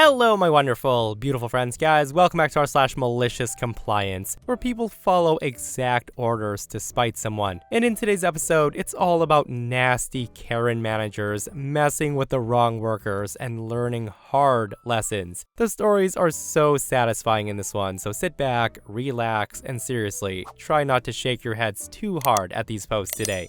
Hello, my wonderful, beautiful friends, guys. Welcome back to our /MaliciousCompliance, where people follow exact orders to spite someone. And in today's episode, it's all about nasty Karen managers messing with the wrong workers and learning hard lessons. The stories are so satisfying in this one, so sit back, relax, and seriously, try not to shake your heads too hard at these posts today.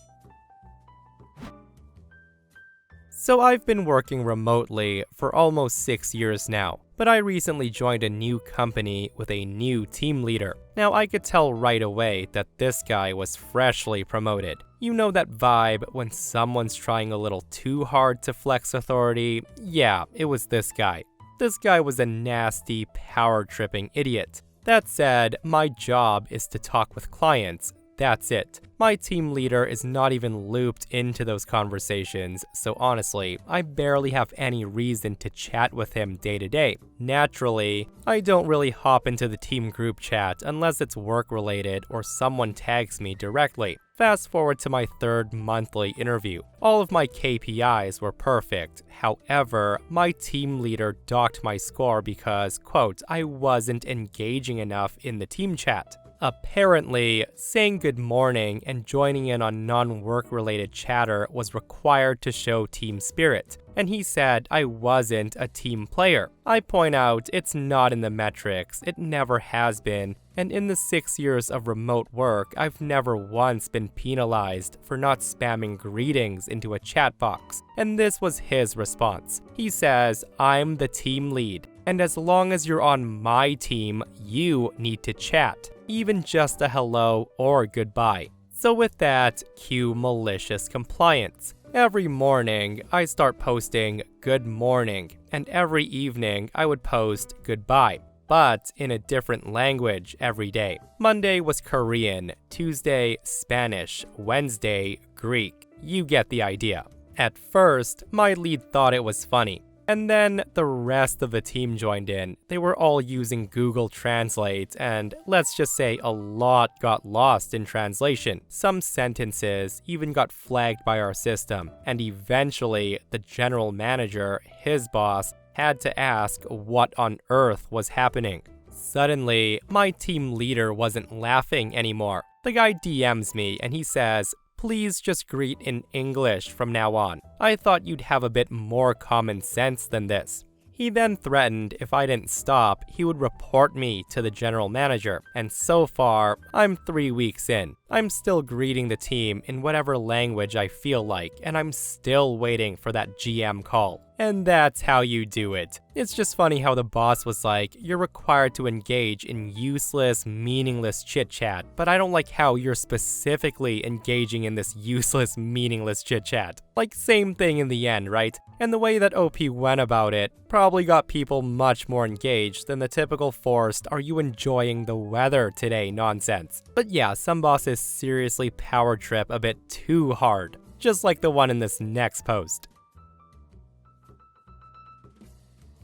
So I've been working remotely for almost 6 years now, but I recently joined a new company with a new team leader. Now I could tell right away that this guy was freshly promoted. You know that vibe when someone's trying a little too hard to flex authority? Yeah, it was this guy. This guy was a nasty, power-tripping idiot. That said, my job is to talk with clients. That's it. My team leader is not even looped into those conversations, so honestly, I barely have any reason to chat with him day to day. Naturally, I don't really hop into the team group chat unless it's work-related or someone tags me directly. Fast forward to my third monthly interview. All of my KPIs were perfect. However, my team leader docked my score because, quote, I wasn't engaging enough in the team chat. Apparently, saying good morning and joining in on non-work-related chatter was required to show team spirit, and he said I wasn't a team player. I point out it's not in the metrics, it never has been, and in the 6 years of remote work, I've never once been penalized for not spamming greetings into a chat box, and this was his response. He says, I'm the team lead, and as long as you're on my team, you need to chat. Even just a hello or goodbye. So with that, cue malicious compliance. Every morning, I start posting good morning, and every evening, I would post goodbye, but in a different language every day. Monday was Korean, Tuesday, Spanish, Wednesday, Greek. You get the idea. At first, my lead thought it was funny. And then the rest of the team joined in. They were all using Google Translate, and let's just say a lot got lost in translation. Some sentences even got flagged by our system, and eventually the general manager, his boss, had to ask what on earth was happening. Suddenly, my team leader wasn't laughing anymore. The guy DMs me and he says, please just greet in English from now on. I thought you'd have a bit more common sense than this. He then threatened if I didn't stop, he would report me to the general manager. And so far, I'm 3 weeks in. I'm still greeting the team in whatever language I feel like, and I'm still waiting for that GM call. And that's how you do it. It's just funny how the boss was like, you're required to engage in useless, meaningless chit-chat, but I don't like how you're specifically engaging in this useless, meaningless chit-chat. Like, same thing in the end, right? And the way that OP went about it probably got people much more engaged than the typical forced, are you enjoying the weather today nonsense. But yeah, some bosses seriously power trip a bit too hard, just like the one in this next post.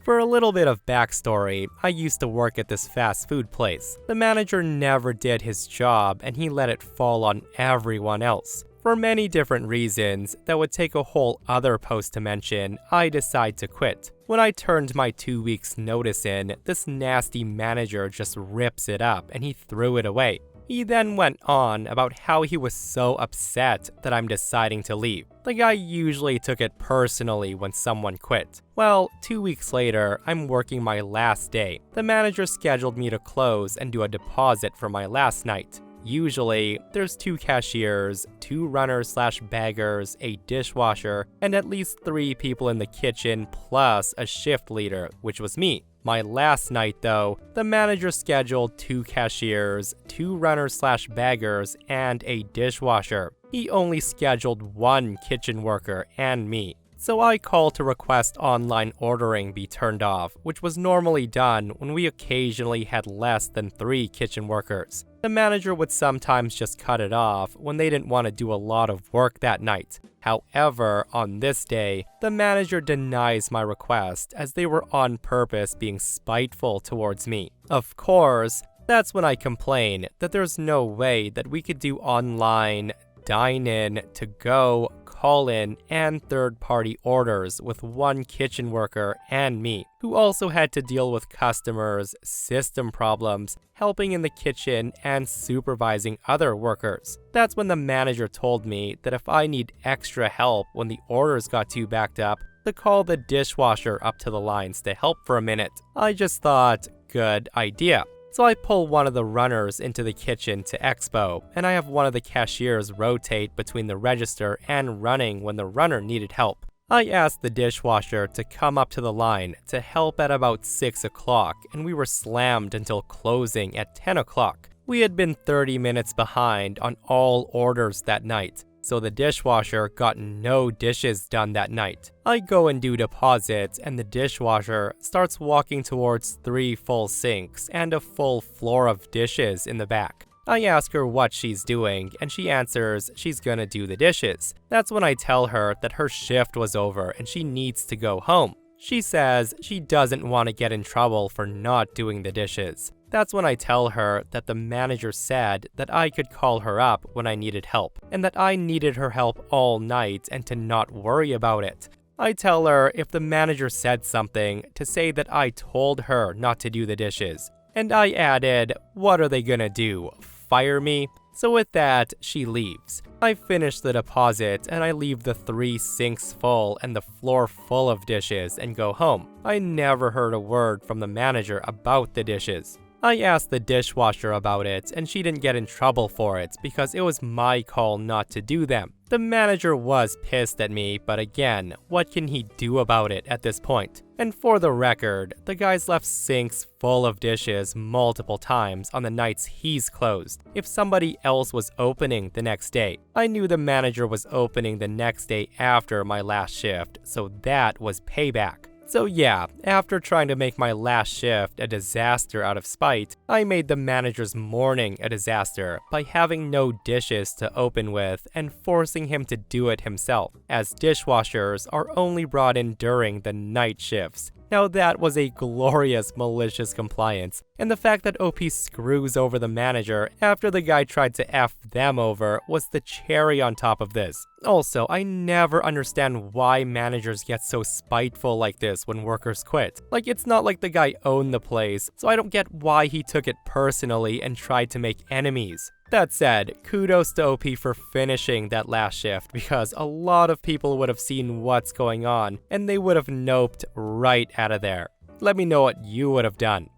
For a little bit of backstory, I used to work at this fast food place. The manager never did his job and he let it fall on everyone else. For many different reasons that would take a whole other post to mention, I decided to quit. When I turned my 2 weeks notice in, this nasty manager just rips it up and he threw it away. He then went on about how he was so upset that I'm deciding to leave. The guy usually took it personally when someone quit. Well, 2 weeks later, I'm working my last day. The manager scheduled me to close and do a deposit for my last night. Usually, there's 2 cashiers, 2 runners/baggers, a dishwasher, and at least 3 people in the kitchen plus a shift leader, which was me. My last night though, the manager scheduled 2 cashiers, 2 runners/baggers, and a dishwasher. He only scheduled 1 kitchen worker and me. So I called to request online ordering be turned off, which was normally done when we occasionally had less than 3 kitchen workers. The manager would sometimes just cut it off when they didn't want to do a lot of work that night. However, on this day, the manager denies my request as they were on purpose being spiteful towards me. Of course, that's when I complain that there's no way that we could do online, dine-in, to-go, call-in and third-party orders with one kitchen worker and me, who also had to deal with customers, system problems, helping in the kitchen, and supervising other workers. That's when the manager told me that if I need extra help when the orders got too backed up, to call the dishwasher up to the lines to help for a minute. I just thought, good idea. So I pull one of the runners into the kitchen to expo, and I have one of the cashiers rotate between the register and running when the runner needed help. I asked the dishwasher to come up to the line to help at about 6 o'clock, and we were slammed until closing at 10 o'clock. We had been 30 minutes behind on all orders that night, so the dishwasher got no dishes done that night. I go and do deposits, and the dishwasher starts walking towards 3 full sinks and a full floor of dishes in the back. I ask her what she's doing, and she answers she's gonna do the dishes. That's when I tell her that her shift was over and she needs to go home. She says she doesn't want to get in trouble for not doing the dishes. That's when I tell her that the manager said that I could call her up when I needed help, and that I needed her help all night and to not worry about it. I tell her if the manager said something, to say that I told her not to do the dishes. And I added, what are they gonna do, fire me? So with that, she leaves. I finish the deposit and I leave the 3 sinks full and the floor full of dishes and go home. I never heard a word from the manager about the dishes. I asked the dishwasher about it, and she didn't get in trouble for it because it was my call not to do them. The manager was pissed at me, but again, what can he do about it at this point? And for the record, the guy's left sinks full of dishes multiple times on the nights he's closed. If somebody else was opening the next day, I knew the manager was opening the next day after my last shift, so that was payback. So yeah, after trying to make my last shift a disaster out of spite, I made the manager's morning a disaster by having no dishes to open with and forcing him to do it himself, as dishwashers are only brought in during the night shifts. Now that was a glorious malicious compliance, and the fact that OP screws over the manager after the guy tried to F them over was the cherry on top of this. Also, I never understand why managers get so spiteful like this when workers quit. Like, it's not like the guy owned the place, so I don't get why he took it personally and tried to make enemies. That said, kudos to OP for finishing that last shift, because a lot of people would have seen what's going on and they would have noped right out of there. Let me know what you would have done.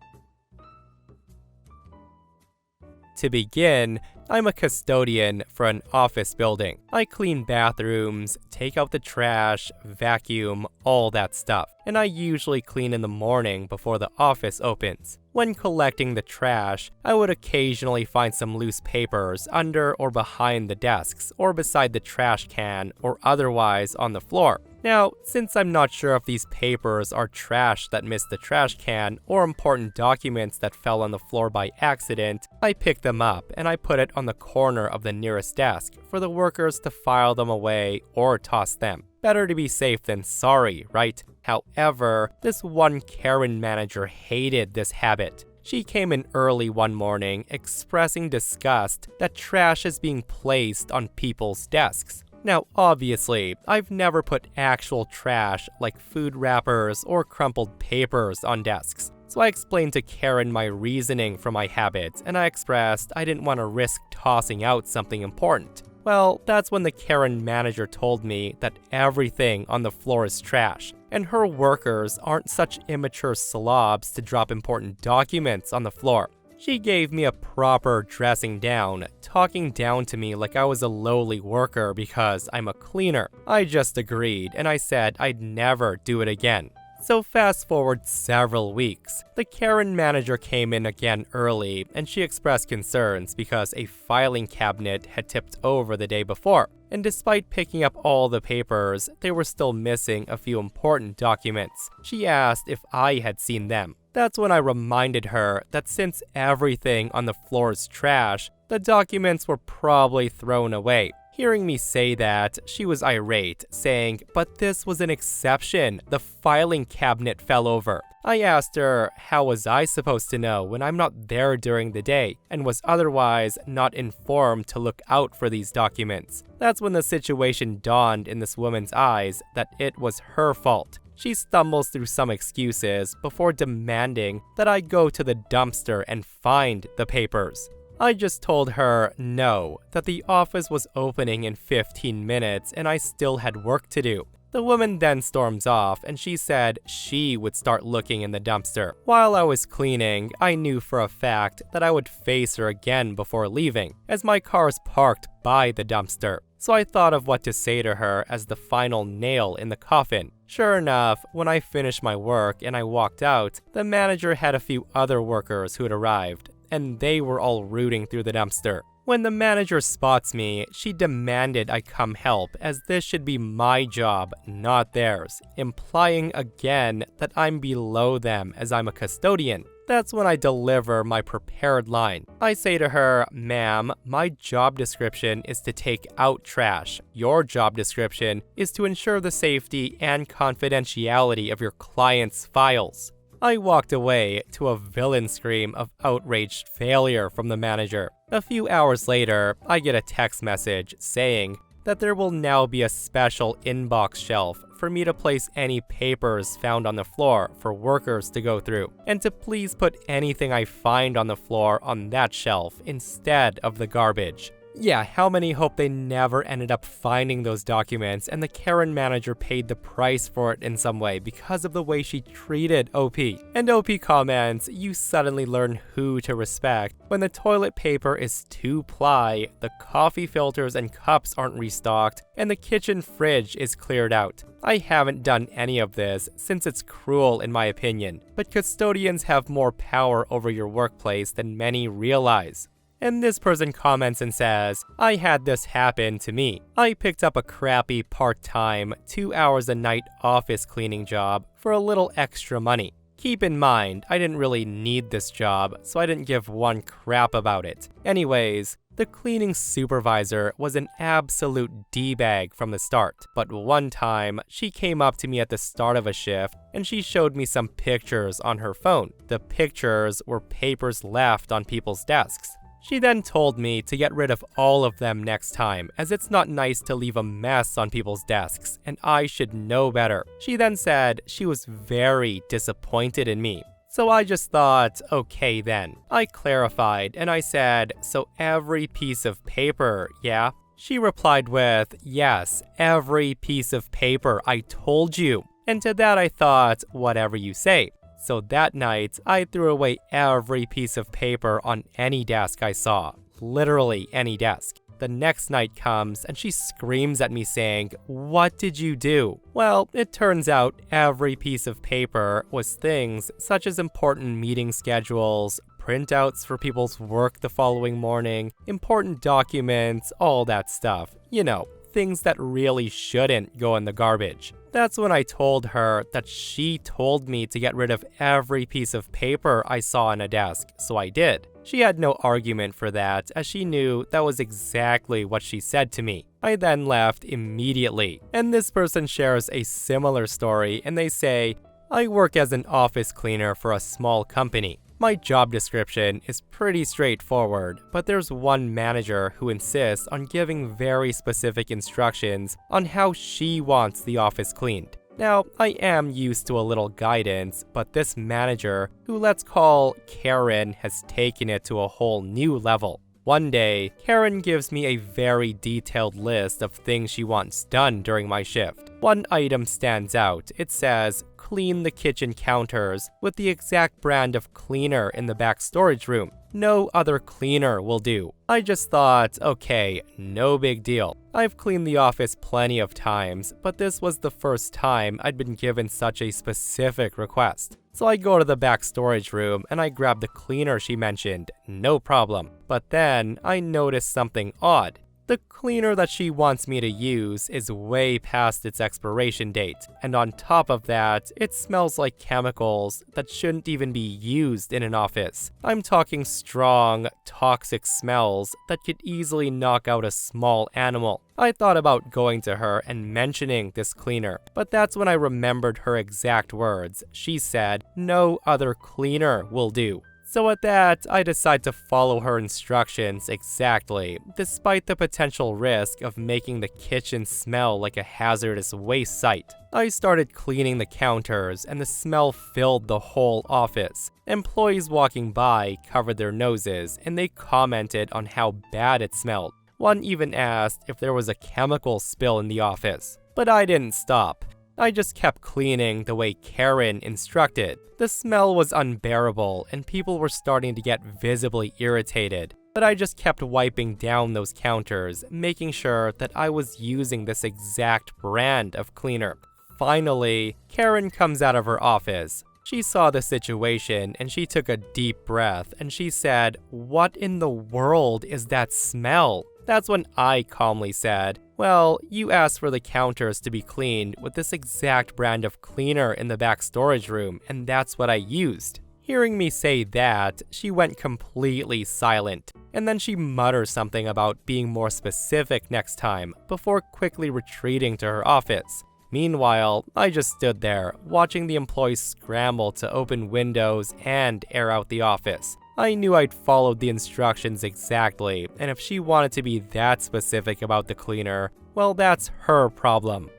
To begin, I'm a custodian for an office building. I clean bathrooms, take out the trash, vacuum, all that stuff. And I usually clean in the morning before the office opens. When collecting the trash, I would occasionally find some loose papers under or behind the desks, or beside the trash can, or otherwise on the floor. Now, since I'm not sure if these papers are trash that missed the trash can, or important documents that fell on the floor by accident, I pick them up and I put it on the corner of the nearest desk for the workers to file them away or toss them. Better to be safe than sorry, right? However, this one Karen manager hated this habit. She came in early one morning expressing disgust that trash is being placed on people's desks. Now, obviously, I've never put actual trash like food wrappers or crumpled papers on desks. So I explained to Karen my reasoning for my habit, and I expressed I didn't want to risk tossing out something important. Well, that's when the Karen manager told me that everything on the floor is trash, and her workers aren't such immature slobs to drop important documents on the floor. She gave me a proper dressing down, talking down to me like I was a lowly worker because I'm a cleaner. I just agreed, and I said I'd never do it again. So fast forward several weeks. The Karen manager came in again early, and she expressed concerns because a filing cabinet had tipped over the day before. And despite picking up all the papers, they were still missing a few important documents. She asked if I had seen them. That's when I reminded her that since everything on the floor is trash, the documents were probably thrown away. Hearing me say that, she was irate, saying, "But this was an exception. The filing cabinet fell over." I asked her, how was I supposed to know when I'm not there during the day and was otherwise not informed to look out for these documents? That's when the situation dawned in this woman's eyes that it was her fault. She stumbles through some excuses before demanding that I go to the dumpster and find the papers. I just told her no, that the office was opening in 15 minutes and I still had work to do. The woman then storms off and she said she would start looking in the dumpster. While I was cleaning, I knew for a fact that I would face her again before leaving, as my car is parked by the dumpster. So I thought of what to say to her as the final nail in the coffin. Sure enough, when I finished my work and I walked out, the manager had a few other workers who had arrived, and they were all rooting through the dumpster. When the manager spots me, she demanded I come help, as this should be my job, not theirs, implying again that I'm below them as I'm a custodian. That's when I deliver my prepared line. I say to her, "Ma'am, my job description is to take out trash. Your job description is to ensure the safety and confidentiality of your client's files." I walked away to a villain scream of outraged failure from the manager. A few hours later, I get a text message saying that there will now be a special inbox shelf for me to place any papers found on the floor for workers to go through, and to please put anything I find on the floor on that shelf instead of the garbage. Yeah, how many hope they never ended up finding those documents and the Karen manager paid the price for it in some way because of the way she treated OP. And OP comments, "You suddenly learn who to respect when the toilet paper is 2-ply, the coffee filters and cups aren't restocked, and the kitchen fridge is cleared out." I haven't done any of this since it's cruel in my opinion, but custodians have more power over your workplace than many realize. And this person comments and says, "I had this happen to me. I picked up a crappy part-time 2 hours a night office cleaning job for a little extra money. Keep in mind, I didn't really need this job, so I didn't give one crap about it. Anyways, the cleaning supervisor was an absolute D-bag from the start, but one time, she came up to me at the start of a shift and she showed me some pictures on her phone. The pictures were papers left on people's desks. She then told me to get rid of all of them next time, as it's not nice to leave a mess on people's desks, and I should know better. She then said she was very disappointed in me. So I just thought, okay then. I clarified and I said, "So every piece of paper, yeah?" She replied with, "Yes, every piece of paper, I told you." And to that I thought, whatever you say. So that night, I threw away every piece of paper on any desk I saw. Literally any desk. The next night comes and she screams at me saying, "What did you do?" Well, it turns out every piece of paper was things such as important meeting schedules, printouts for people's work the following morning, important documents, all that stuff. You know, things that really shouldn't go in the garbage. That's when I told her that she told me to get rid of every piece of paper I saw on a desk, so I did. She had no argument for that, as she knew that was exactly what she said to me. I then left immediately. And this person shares a similar story, and they say, "I work as an office cleaner for a small company. My job description is pretty straightforward, but there's one manager who insists on giving very specific instructions on how she wants the office cleaned. Now, I am used to a little guidance, but this manager, who let's call Karen, has taken it to a whole new level. One day, Karen gives me a very detailed list of things she wants done during my shift. One item stands out. It says, "Clean the kitchen counters with the exact brand of cleaner in the back storage room. No other cleaner will do." I just thought, okay, no big deal. I've cleaned the office plenty of times, but this was the first time I'd been given such a specific request. So I go to the back storage room and I grab the cleaner she mentioned, no problem. But then I noticed something odd. The cleaner that she wants me to use is way past its expiration date, and on top of that, it smells like chemicals that shouldn't even be used in an office. I'm talking strong, toxic smells that could easily knock out a small animal. I thought about going to her and mentioning this cleaner, but that's when I remembered her exact words. She said, "No other cleaner will do." So at that, I decide to follow her instructions exactly, despite the potential risk of making the kitchen smell like a hazardous waste site. I started cleaning the counters, and the smell filled the whole office. Employees walking by covered their noses, and they commented on how bad it smelled. One even asked if there was a chemical spill in the office. But I didn't stop. I just kept cleaning the way Karen instructed. The smell was unbearable, and people were starting to get visibly irritated. But I just kept wiping down those counters, making sure that I was using this exact brand of cleaner. Finally, Karen comes out of her office. She saw the situation, and she took a deep breath, and she said, "What in the world is that smell?" That's when I calmly said, "Well, you asked for the counters to be cleaned with this exact brand of cleaner in the back storage room, and that's what I used." Hearing me say that, she went completely silent, and then she muttered something about being more specific next time, before quickly retreating to her office. Meanwhile, I just stood there, watching the employees scramble to open windows and air out the office. I knew I'd followed the instructions exactly, and if she wanted to be that specific about the cleaner, well, that's her problem.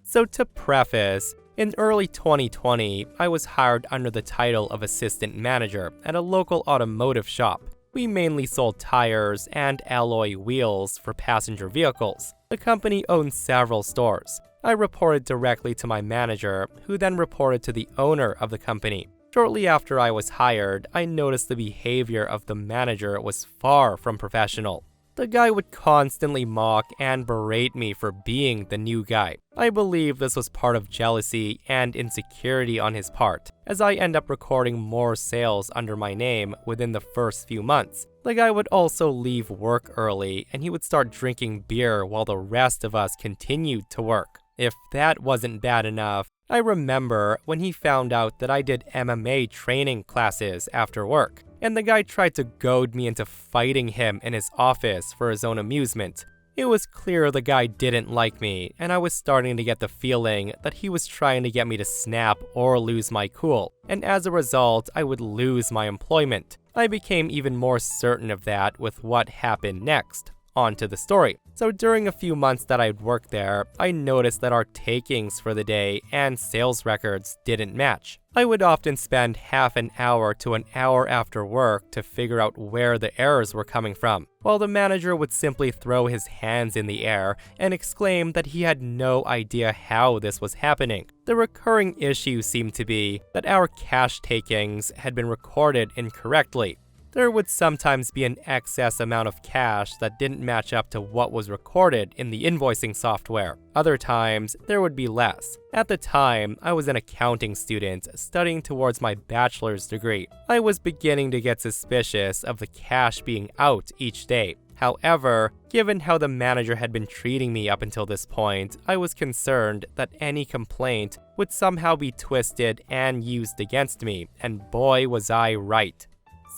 So to preface, in early 2020, I was hired under the title of assistant manager at a local automotive shop. We mainly sold tires and alloy wheels for passenger vehicles. The company owned several stores. I reported directly to my manager, who then reported to the owner of the company. Shortly after I was hired, I noticed the behavior of the manager was far from professional. The guy would constantly mock and berate me for being the new guy. I believe this was part of jealousy and insecurity on his part, as I end up recording more sales under my name within the first few months. The guy would also leave work early, and he would start drinking beer while the rest of us continued to work. If that wasn't bad enough, I remember when he found out that I did MMA training classes after work, and the guy tried to goad me into fighting him in his office for his own amusement. It was clear the guy didn't like me, and I was starting to get the feeling that he was trying to get me to snap or lose my cool, and as a result, I would lose my employment. I became even more certain of that with what happened next. On to the story. So during a few months that I'd worked there, I noticed that our takings for the day and sales records didn't match. I would often spend half an hour to an hour after work to figure out where the errors were coming from, while the manager would simply throw his hands in the air and exclaim that he had no idea how this was happening. The recurring issue seemed to be that our cash takings had been recorded incorrectly. There would sometimes be an excess amount of cash that didn't match up to what was recorded in the invoicing software. Other times, there would be less. At the time, I was an accounting student studying towards my bachelor's degree. I was beginning to get suspicious of the cash being out each day. However, given how the manager had been treating me up until this point, I was concerned that any complaint would somehow be twisted and used against me, and boy was I right.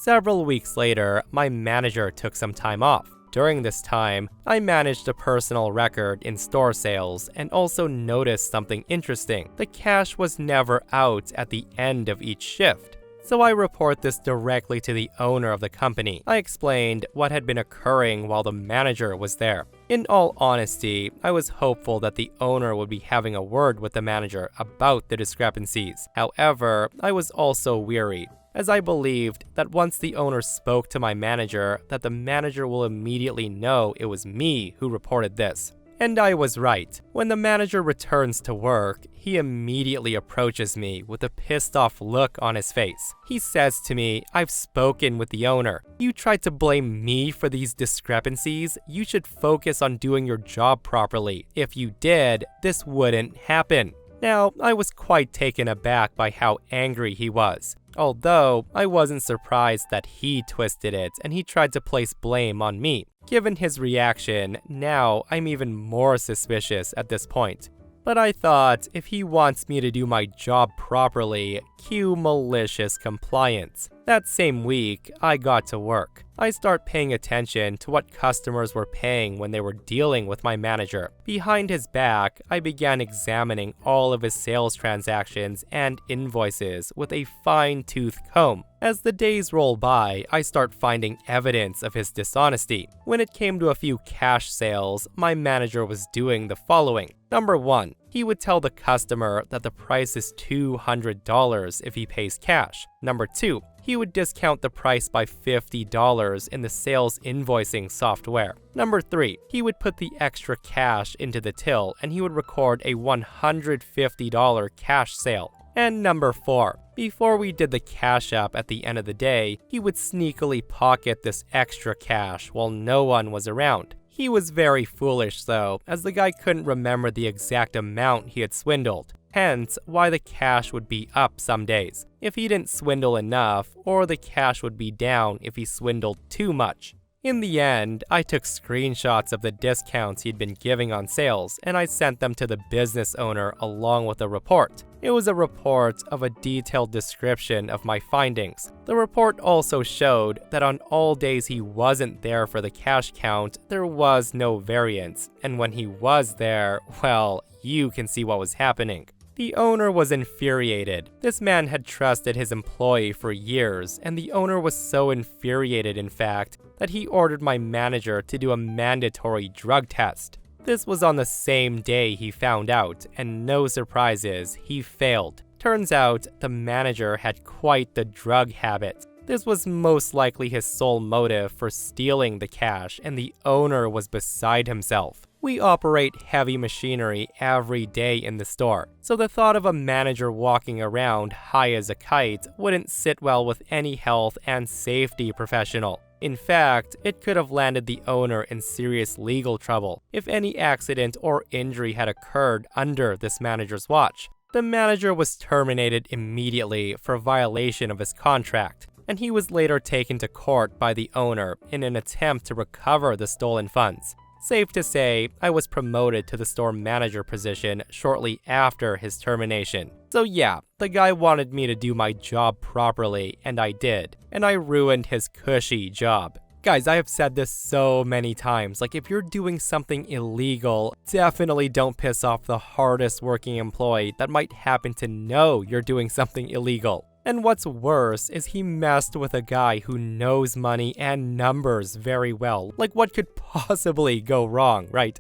Several weeks later, my manager took some time off. During this time, I managed a personal record in store sales and also noticed something interesting. The cash was never out at the end of each shift. So I report this directly to the owner of the company. I explained what had been occurring while the manager was there. In all honesty, I was hopeful that the owner would be having a word with the manager about the discrepancies. However, I was also weary, as I believed that once the owner spoke to my manager, that the manager will immediately know it was me who reported this. And I was right. When the manager returns to work, he immediately approaches me with a pissed off look on his face. He says to me, "I've spoken with the owner. You tried to blame me for these discrepancies. You should focus on doing your job properly. If you did, this wouldn't happen." Now, I was quite taken aback by how angry he was. Although, I wasn't surprised that he twisted it and he tried to place blame on me. Given his reaction, now I'm even more suspicious at this point. But I thought, if he wants me to do my job properly, cue malicious compliance. That same week, I got to work. I start paying attention to what customers were paying when they were dealing with my manager. Behind his back, I began examining all of his sales transactions and invoices with a fine-tooth comb. As the days roll by, I start finding evidence of his dishonesty. When it came to a few cash sales, my manager was doing the following. Number 1, he would tell the customer that the price is $200 if he pays cash. Number 2, he would discount the price by $50 in the sales invoicing software. Number 3, he would put the extra cash into the till and he would record a $150 cash sale. And number 4, before we did the cash up at the end of the day, he would sneakily pocket this extra cash while no one was around. He was very foolish though, as the guy couldn't remember the exact amount he had swindled. Hence, why the cash would be up some days if he didn't swindle enough, or the cash would be down if he swindled too much. In the end, I took screenshots of the discounts he'd been giving on sales, and I sent them to the business owner along with a report. It was a report of a detailed description of my findings. The report also showed that on all days he wasn't there for the cash count, there was no variance, and when he was there, well, you can see what was happening. The owner was infuriated. This man had trusted his employee for years, and the owner was so infuriated, in fact, that he ordered my manager to do a mandatory drug test. This was on the same day he found out, and no surprises, he failed. Turns out, the manager had quite the drug habit. This was most likely his sole motive for stealing the cash, and the owner was beside himself. We operate heavy machinery every day in the store, so the thought of a manager walking around high as a kite wouldn't sit well with any health and safety professional. In fact, it could have landed the owner in serious legal trouble if any accident or injury had occurred under this manager's watch. The manager was terminated immediately for violation of his contract, and he was later taken to court by the owner in an attempt to recover the stolen funds. Safe to say, I was promoted to the store manager position shortly after his termination. So yeah, the guy wanted me to do my job properly, and I did. And I ruined his cushy job. Guys, I have said this so many times, like if you're doing something illegal, definitely don't piss off the hardest working employee that might happen to know you're doing something illegal. And what's worse is he messed with a guy who knows money and numbers very well. Like what could possibly go wrong, right?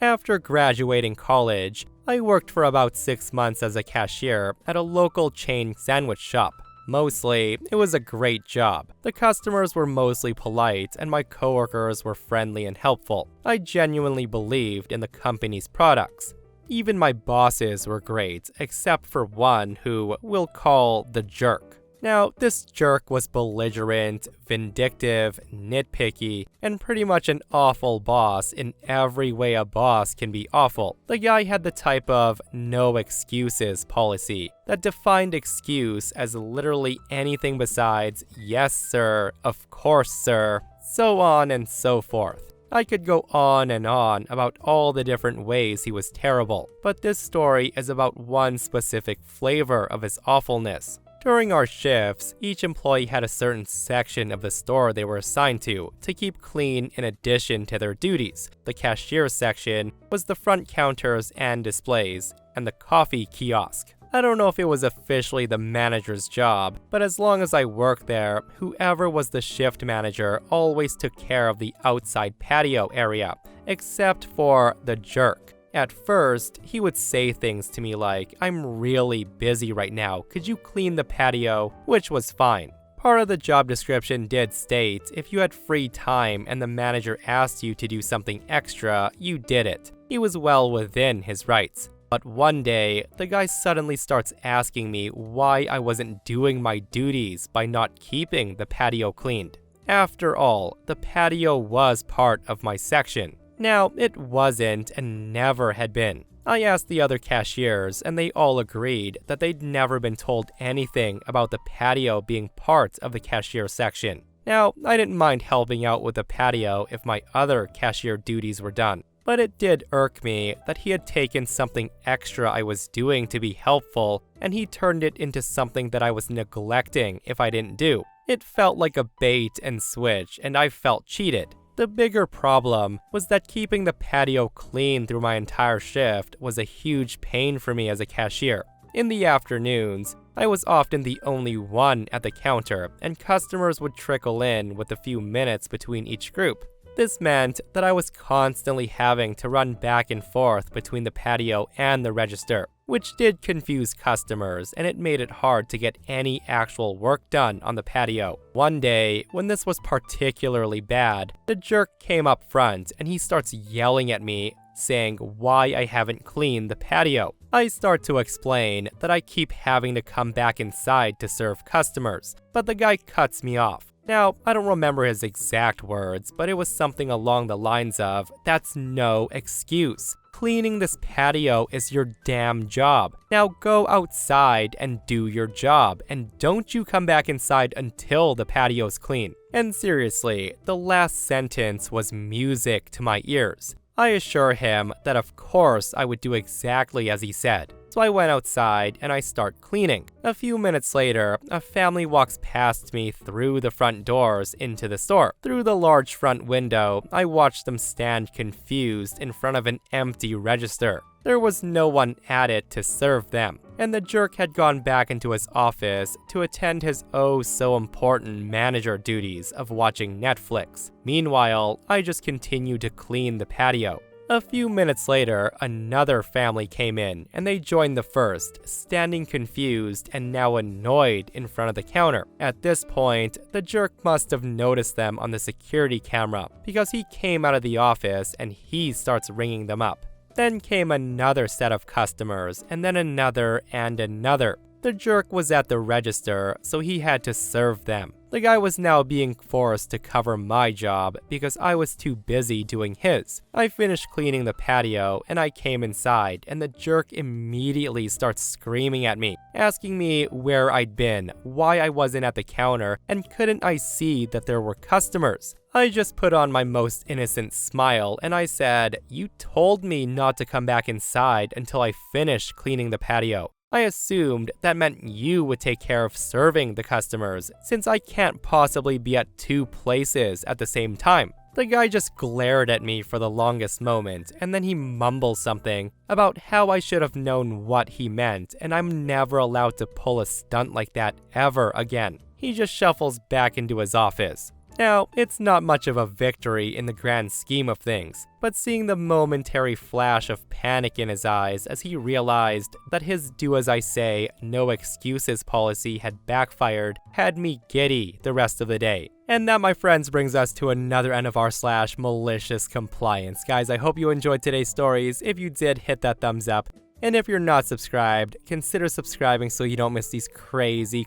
After graduating college, I worked for about 6 months as a cashier at a local chain sandwich shop. Mostly, it was a great job. The customers were mostly polite and my coworkers were friendly and helpful. I genuinely believed in the company's products. Even my bosses were great, except for one who we'll call the jerk. Now, this jerk was belligerent, vindictive, nitpicky, and pretty much an awful boss in every way a boss can be awful. The guy had the type of no excuses policy that defined excuse as literally anything besides yes sir, of course sir, so on and so forth. I could go on and on about all the different ways he was terrible, but this story is about one specific flavor of his awfulness. During our shifts, each employee had a certain section of the store they were assigned to keep clean in addition to their duties. The cashier section was the front counters and displays, and the coffee kiosk. I don't know if it was officially the manager's job, but as long as I worked there, whoever was the shift manager always took care of the outside patio area, except for the jerk. At first, he would say things to me like, "I'm really busy right now, could you clean the patio?" Which was fine. Part of the job description did state if you had free time and the manager asked you to do something extra, you did it. He was well within his rights. But one day, the guy suddenly starts asking me why I wasn't doing my duties by not keeping the patio cleaned. After all, the patio was part of my section. Now, it wasn't and never had been. I asked the other cashiers, and they all agreed that they'd never been told anything about the patio being part of the cashier section. Now, I didn't mind helping out with the patio if my other cashier duties were done, but it did irk me that he had taken something extra I was doing to be helpful, and he turned it into something that I was neglecting if I didn't do. It felt like a bait and switch, and I felt cheated. The bigger problem was that keeping the patio clean through my entire shift was a huge pain for me as a cashier. In the afternoons, I was often the only one at the counter, and customers would trickle in with a few minutes between each group. This meant that I was constantly having to run back and forth between the patio and the register, which did confuse customers, and it made it hard to get any actual work done on the patio. One day, when this was particularly bad, the jerk came up front and he starts yelling at me, saying why I haven't cleaned the patio. I start to explain that I keep having to come back inside to serve customers, but the guy cuts me off. Now, I don't remember his exact words, but it was something along the lines of, "That's no excuse. Cleaning this patio is your damn job. Now go outside and do your job, and don't you come back inside until the patio's clean." And seriously, the last sentence was music to my ears. I assure him that of course I would do exactly as he said. So I went outside and I start cleaning. A few minutes later, a family walks past me through the front doors into the store. Through the large front window, I watched them stand confused in front of an empty register. There was no one at it to serve them, and the jerk had gone back into his office to attend his oh-so-important manager duties of watching Netflix. Meanwhile, I just continued to clean the patio. A few minutes later, another family came in, and they joined the first, standing confused and now annoyed in front of the counter. At this point, the jerk must have noticed them on the security camera, because he came out of the office and he starts ringing them up. Then came another set of customers, and then another and another. The jerk was at the register, so he had to serve them. The guy was now being forced to cover my job because I was too busy doing his. I finished cleaning the patio, and I came inside, and the jerk immediately starts screaming at me, asking me where I'd been, why I wasn't at the counter, and couldn't I see that there were customers. I just put on my most innocent smile, and I said, "You told me not to come back inside until I finished cleaning the patio. I assumed that meant you would take care of serving the customers, since I can't possibly be at two places at the same time." The guy just glared at me for the longest moment, and then he mumbled something about how I should have known what he meant, and I'm never allowed to pull a stunt like that ever again. He just shuffles back into his office. Now, it's not much of a victory in the grand scheme of things, but seeing the momentary flash of panic in his eyes as he realized that his do-as-I-say, no excuses policy had backfired had me giddy the rest of the day. And that, my friends, brings us to another end of r/MaliciousCompliance. Guys, I hope you enjoyed today's stories. If you did, hit that thumbs up. And if you're not subscribed, consider subscribing so you don't miss these crazy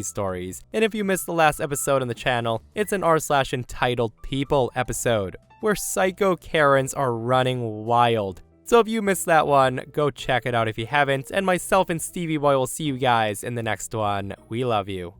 stories. And if you missed the last episode on the channel, it's an r/entitledpeople episode, where psycho Karens are running wild. So if you missed that one, go check it out if you haven't, and myself and Stevie Boy will see you guys in the next one. We love you.